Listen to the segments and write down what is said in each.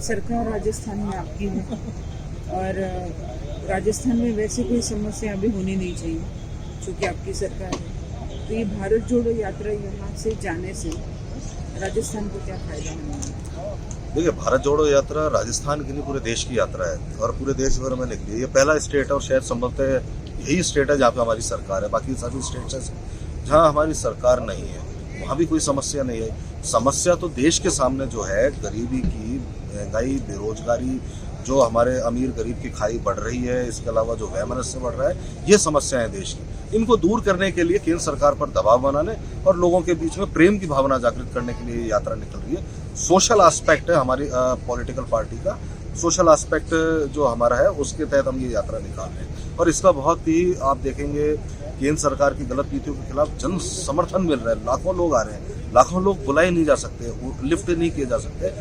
सरकार राजस्थान में आपकी है और राजस्थान में वैसे कोई समस्या अभी होनी नहीं चाहिए क्योंकि आपकी सरकार है। तो ये भारत जोड़ो यात्रा यहाँ से जाने से राजस्थान को क्या फायदा होने वाला? देखिए, भारत जोड़ो यात्रा राजस्थान की नहीं पूरे देश की यात्रा है और पूरे देश भर में निकली है। ये पहला स्टेट है और शायद संभवतः यही स्टेट है जहाँ पे हमारी सरकार है। बाकी सभी स्टेट्स हैं जहाँ हमारी सरकार नहीं है, वहाँ भी कोई समस्या नहीं है। समस्या तो देश के सामने जो है गरीबी की, महंगाई, बेरोजगारी, जो हमारे अमीर गरीब की खाई बढ़ रही है, इसके अलावा जो वैमनस्य बढ़ रहा है, ये समस्याएं देश की। इनको दूर करने के लिए केंद्र सरकार पर दबाव बनाने और लोगों के बीच में प्रेम की भावना जागृत करने के लिए ये यात्रा निकल रही है। सोशल एस्पेक्ट है हमारी पॉलिटिकल पार्टी का, सोशल एस्पेक्ट जो हमारा है उसके तहत हम ये यात्रा निकाल रहे हैं और इसका बहुत ही आप देखेंगे केंद्र सरकार की गलत नीतियों के खिलाफ जन समर्थन मिल रहा है। लाखों लोग आ रहे हैं, लाखों लोग बुलाए नहीं जा सकते, लिफ्ट नहीं किए जा सकते,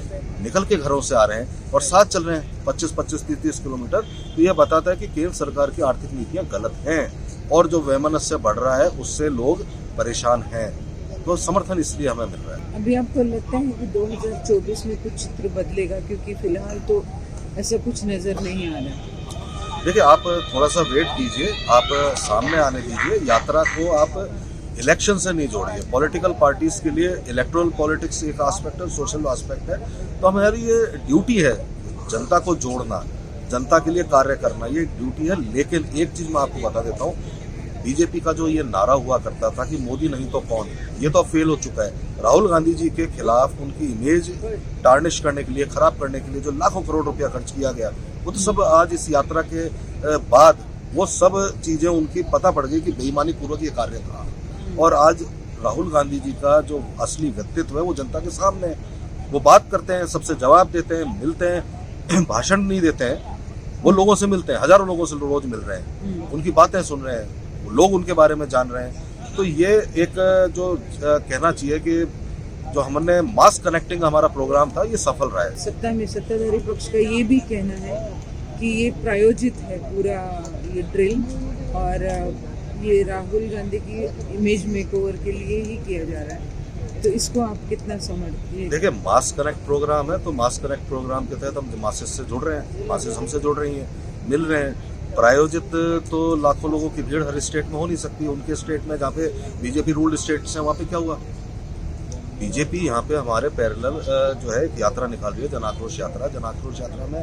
निकल के घरों से आ रहे हैं और साथ चल रहे हैं 25-25, 30-30 किलोमीटर। तो ये बताता है कि केंद्र सरकार की आर्थिक नीतियां गलत हैं और जो वैमनस्य बढ़ रहा है उससे लोग परेशान हैं। तो समर्थन इसलिए हमें मिल रहा है। अभी आपको लगता है कि 2024 में कुछ चित्र बदलेगा? क्योंकि फिलहाल तो ऐसा कुछ नजर नहीं आ रहा। देखिए, आप थोड़ा सा वेट कीजिए, आप सामने आने दीजिए। यात्रा को आप इलेक्शन से नहीं जोड़िए। पॉलिटिकल पार्टीज के लिए इलेक्टोरल पॉलिटिक्स एक एस्पेक्ट है, सोशल एस्पेक्ट है। तो हमारी ये ड्यूटी है जनता को जोड़ना, जनता के लिए कार्य करना, ये ड्यूटी है। लेकिन एक चीज मैं आपको बता देता हूँ, बीजेपी का जो ये नारा हुआ करता था कि मोदी नहीं तो कौन, ये तो फेल हो चुका है। राहुल गांधी जी के खिलाफ उनकी इमेज टार्निश करने के लिए, खराब करने के लिए जो लाखों करोड़ रुपया खर्च किया गया, वो तो सब आज इस यात्रा के बाद वो सब चीजें उनकी पता पड़ गई कि बेईमानी पूर्वक ये कार्य था। और आज राहुल गांधी जी का जो असली व्यक्तित्व है वो जनता के सामने है। वो बात करते हैं, सबसे जवाब देते हैं, मिलते हैं, भाषण नहीं देते हैं, वो लोगों से मिलते हैं, हजारों लोगों से रोज मिल रहे हैं, उनकी बातें सुन रहे हैं, लोग उनके बारे में जान रहे हैं। तो ये एक जो कहना चाहिए कि जो हमने मास कनेक्टिंग हमारा प्रोग्राम था ये सफल रहा है। सत्ता में सत्ताधारी पक्ष का ये भी कहना है कि ये प्रायोजित है पूरा ये ड्रिल और ये राहुल गांधी की इमेज मेकओवर के लिए ही किया जा रहा है। तो इसको आप कितना समझते हैं? देखिए, मास कनेक्ट प्रोग्राम है तो मास कनेक्ट प्रोग्राम के तहत हम मासेस से जुड़ रहे हैं, मासेस हमसे जुड़ रही हैं, मिल रहे हैं। प्रायोजित तो लाखों लोगों की भीड़ हर स्टेट में हो नहीं सकती। उनके स्टेट में जहाँ पे बीजेपी रूल्ड स्टेट्स हैं वहाँ पे क्या हुआ? बीजेपी यहाँ पे हमारे पैरेलल जो है एक यात्रा निकाल रही है, जन आक्रोश यात्रा। जन आक्रोश यात्रा में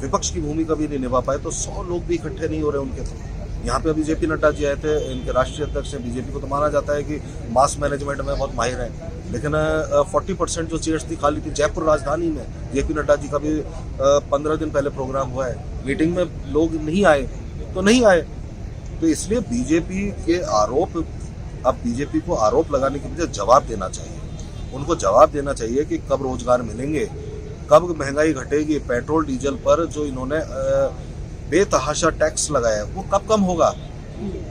विपक्ष की भूमिका भी नहीं निभा पाए तो 100 लोग भी इकट्ठे नहीं हो रहे उनके। तो यहाँ पे अभी जेपी नड्डा जी आए थे, इनके राष्ट्रीय अध्यक्ष हैं। बीजेपी को तो माना जाता है कि मास मैनेजमेंट में बहुत माहिर है, लेकिन 40% जो चेयर्स थी खाली थी जयपुर राजधानी में। जेपी नड्डा जी का भी 15 दिन पहले प्रोग्राम हुआ है, मीटिंग में लोग नहीं आए तो नहीं आए। तो इसलिए बीजेपी के आरोप, अब बीजेपी को आरोप लगाने के बजाय जवाब देना चाहिए। उनको जवाब देना चाहिए कि कब रोजगार मिलेंगे, कब महंगाई घटेगी, पेट्रोल डीजल पर जो इन्होंने बेतहाशा टैक्स लगाया है वो कब कम होगा,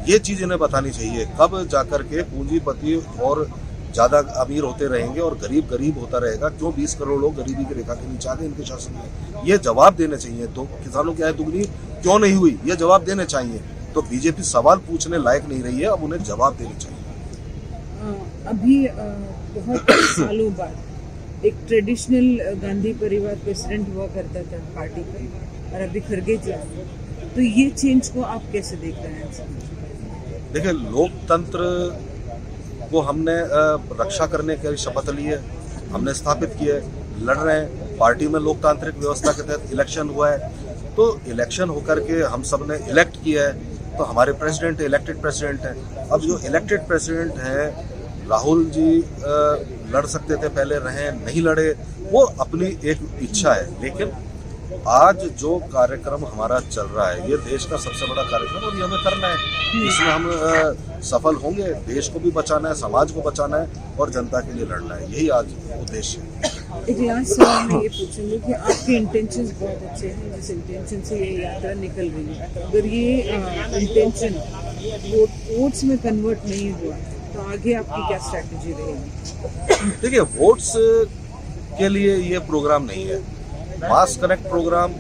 ये चीज इन्हें बतानी चाहिए। कब जाकर के पूंजीपति और ज्यादा अमीर होते रहेंगे और गरीब गरीब होता रहेगा। क्यों 20 करोड़ लोग गरीबी की रेखा के नीचे आ गए इनके शासन में, ये जवाब देने चाहिए। तो किसानों की आय दुगनी क्यों नहीं हुई, ये जवाब देने चाहिए। तो बीजेपी सवाल पूछने लायक नहीं रही है, अब उन्हें जवाब देने चाहिए। अभी बहुत सालों बाद एक ट्रेडिशनल गांधी परिवार प्रेसिडेंट हुआ करता था पार्टी का, और अभी खरगे जी। तो ये चेंज को आप कैसे देख रहे हैं? देखिए, लोकतंत्र को हमने रक्षा करने की शपथ ली है, हमने स्थापित किया है, लड़ रहे हैं। पार्टी में लोकतांत्रिक व्यवस्था के तहत इलेक्शन हुआ है, तो इलेक्शन होकर के हम सब ने इलेक्ट किया है, तो हमारे प्रेसिडेंट इलेक्टेड प्रेसिडेंट हैं। अब जो इलेक्टेड प्रेसिडेंट हैं, राहुल जी लड़ सकते थे, पहले रहे, नहीं लड़े, वो अपनी एक इच्छा है। लेकिन आज जो कार्यक्रम हमारा चल रहा है ये देश का सबसे बड़ा कार्यक्रम और ये हमें करना है। इसमें हम सफल होंगे। देश को भी बचाना है, समाज को बचाना है और जनता के लिए लड़ना है, यही आज उद्देश्य है। एक लास्ट सवाल मैं ये पूछूंगी कि आपके इंटेंशंस बहुत अच्छे हैं, जिस इंटेंशन से ये यात्रा निकल रही है, अगर ये इंटेंशन वोट्स में कन्वर्ट नहीं हुआ तो आगे आपकी क्या स्ट्रैटेजी रहेगी? देखिए, वोट्स के लिए ये प्रोग्राम नहीं है, मास कनेक्ट प्रोग्राम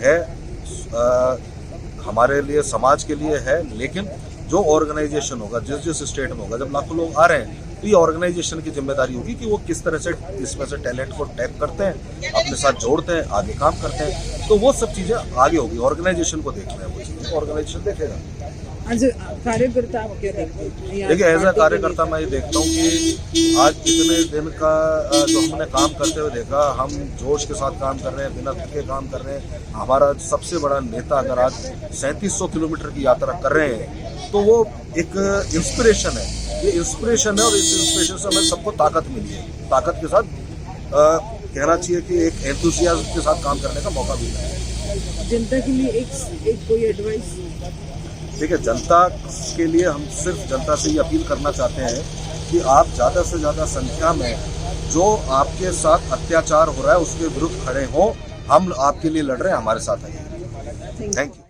है, हमारे लिए, समाज के लिए है। लेकिन जो ऑर्गेनाइजेशन होगा जिस जिस स्टेट में होगा, जब लाखों लोग आ रहे हैं तो ये ऑर्गेनाइजेशन की जिम्मेदारी होगी कि वो किस तरह से इसमें से टैलेंट को टैप करते हैं, अपने साथ जोड़ते हैं, आगे काम करते हैं। तो वो सब चीज़ें आगे होगी, ऑर्गेनाइजेशन को देखना है, वो चीज़ें ऑर्गेनाइजेशन देखेगा। आज कार्यकर्ता आप क्या देखते हैं? देखिए एज ए कार्यकर्ता मैं ये देखता हूँ कि आज इतने दिन का जो हमने काम करते हुए देखा, हम जोश के साथ काम कर रहे हैं, बिना थके काम कर रहे हैं। हमारा सबसे बड़ा नेता अगर आज 3700 किलोमीटर की यात्रा कर रहे हैं तो वो एक इंस्पिरेशन है, ये इंस्पिरेशन है और इस इंस्पिरेशन से हमें सबको ताकत मिली है। ताकत के साथ कहना चाहिए कि एक एंथुसियाज्म के साथ काम करने का मौका मिला है। जनता के लिए एक कोई एडवाइस? देखिए जनता के लिए हम सिर्फ जनता से ये अपील करना चाहते हैं कि आप ज़्यादा से ज़्यादा संख्या में जो आपके साथ अत्याचार हो रहा है उसके विरुद्ध खड़े हों। हम आपके लिए लड़ रहे हैं, हमारे साथ आइए। Thank you.